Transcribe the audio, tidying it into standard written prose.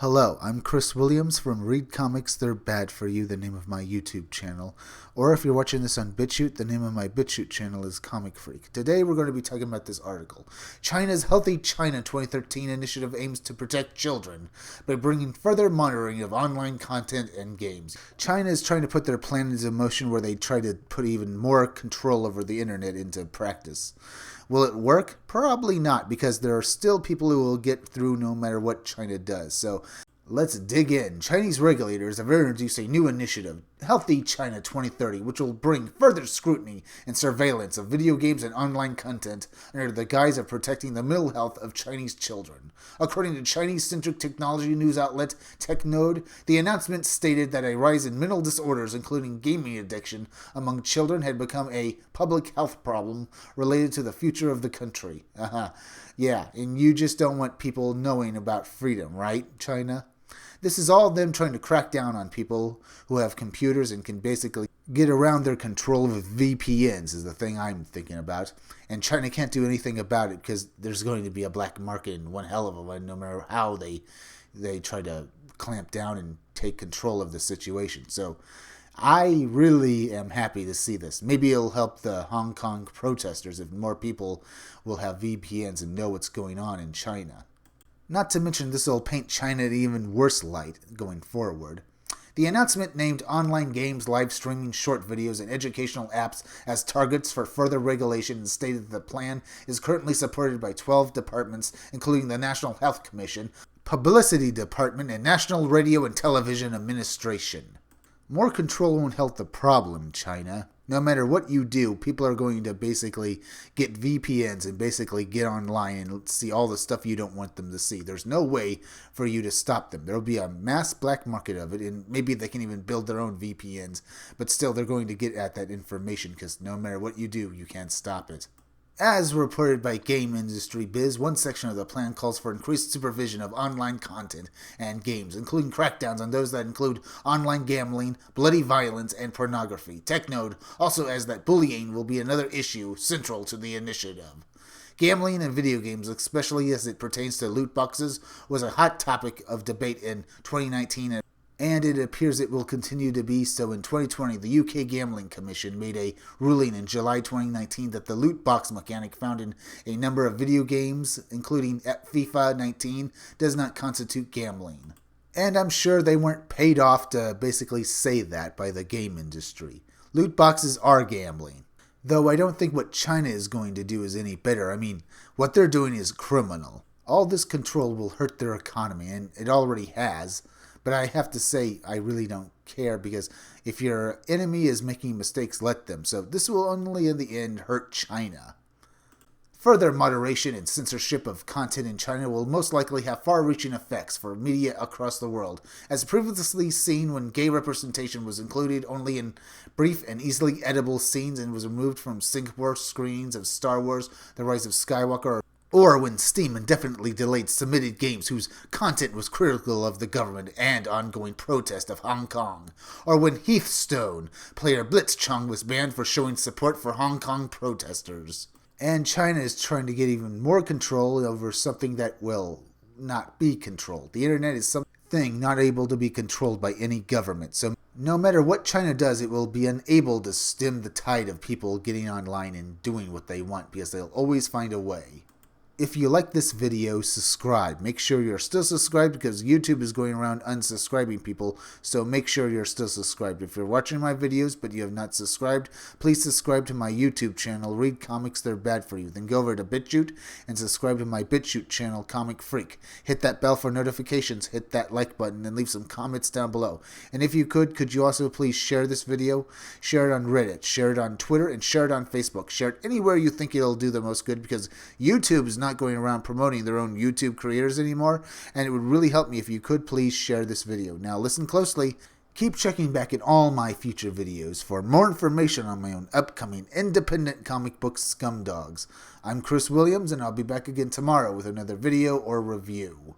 Hello, I'm Chris Williams from Read Comics They're Bad For You, the name of my YouTube channel. Or if you're watching this on BitChute, the name of my BitChute channel is Comic Freak. Today we're going to be talking about this article. China's Healthy China 2013 initiative aims to protect children by bringing further monitoring of online content and games. China is trying to put their plan into motion where they try to put even more control over the internet into practice. Will it work? Probably not, because there are still people who will get through no matter what China does. So let's dig in. Chinese regulators have introduced a new initiative, Healthy China 2030, which will bring further scrutiny and surveillance of video games and online content under the guise of protecting the mental health of Chinese children. According to Chinese-centric technology news outlet TechNode, the announcement stated that a rise in mental disorders, including gaming addiction, among children had become a public health problem related to the future of the country. Yeah, and you just don't want people knowing about freedom, right, China? This is all them trying to crack down on people who have computers and can basically get around their control with VPNs is the thing I'm thinking about. And China can't do anything about it because there's going to be a black market and one hell of a one no matter how they try to clamp down and take control of the situation. So I really am happy to see this. Maybe it'll help the Hong Kong protesters if more people will have VPNs and know what's going on in China. Not to mention this will paint China in an even worse light going forward. The announcement named online games, live streaming, short videos, and educational apps as targets for further regulation and stated that the plan is currently supported by 12 departments, including the National Health Commission, Publicity Department, and National Radio and Television Administration. More control won't help the problem, China. No matter what you do, people are going to basically get VPNs and basically get online and see all the stuff you don't want them to see. There's no way for you to stop them. There'll be a mass black market of it, and maybe they can even build their own VPNs, but still they're going to get at that information because no matter what you do, you can't stop it. As reported by Game Industry Biz, one section of the plan calls for increased supervision of online content and games, including crackdowns on those that include online gambling, bloody violence, and pornography. TechNode also adds that bullying will be another issue central to the initiative. Gambling in video games, especially as it pertains to loot boxes, was a hot topic of debate in 2019 and it appears it will continue to be so in 2020. The UK Gambling Commission made a ruling in July 2019 that the loot box mechanic found in a number of video games, including FIFA 19, does not constitute gambling. And I'm sure they weren't paid off to basically say that by the game industry. Loot boxes are gambling. Though I don't think what China is going to do is any better. I mean, what they're doing is criminal. All this control will hurt their economy, and it already has. But I have to say, I really don't care because if your enemy is making mistakes, let them. So this will only in the end hurt China. Further moderation and censorship of content in China will most likely have far-reaching effects for media across the world, as previously seen when gay representation was included only in brief and easily editable scenes and was removed from Singapore screenings of Star Wars: The Rise of Skywalker, or when Steam indefinitely delayed submitted games whose content was critical of the government and ongoing protest of Hong Kong, or when Hearthstone player Blitzchung was banned for showing support for Hong Kong protesters. And China is trying to get even more control over something that will not be controlled. The internet is something not able to be controlled by any government, so no matter what China does, it will be unable to stem the tide of people getting online and doing what they want because they'll always find a way. If you like this video, subscribe. Make sure you're still subscribed because YouTube is going around unsubscribing people, so make sure you're still subscribed. If you're watching my videos but you have not subscribed, please subscribe to my YouTube channel, Read Comics They're Bad For You. Then go over to BitChute and subscribe to my BitChute channel, Comic Freak. Hit that bell for notifications, hit that like button, and leave some comments down below. And if you could you also please share this video? Share it on Reddit, share it on Twitter, and share it on Facebook. Share it anywhere you think it'll do the most good because YouTube is not going around promoting their own YouTube creators anymore, and it would really help me if you could please share this video. Now listen closely. Keep checking back in all my future videos for more information on my own upcoming independent comic book scumdogs. I'm Chris Williams, and I'll be back again tomorrow with another video or review.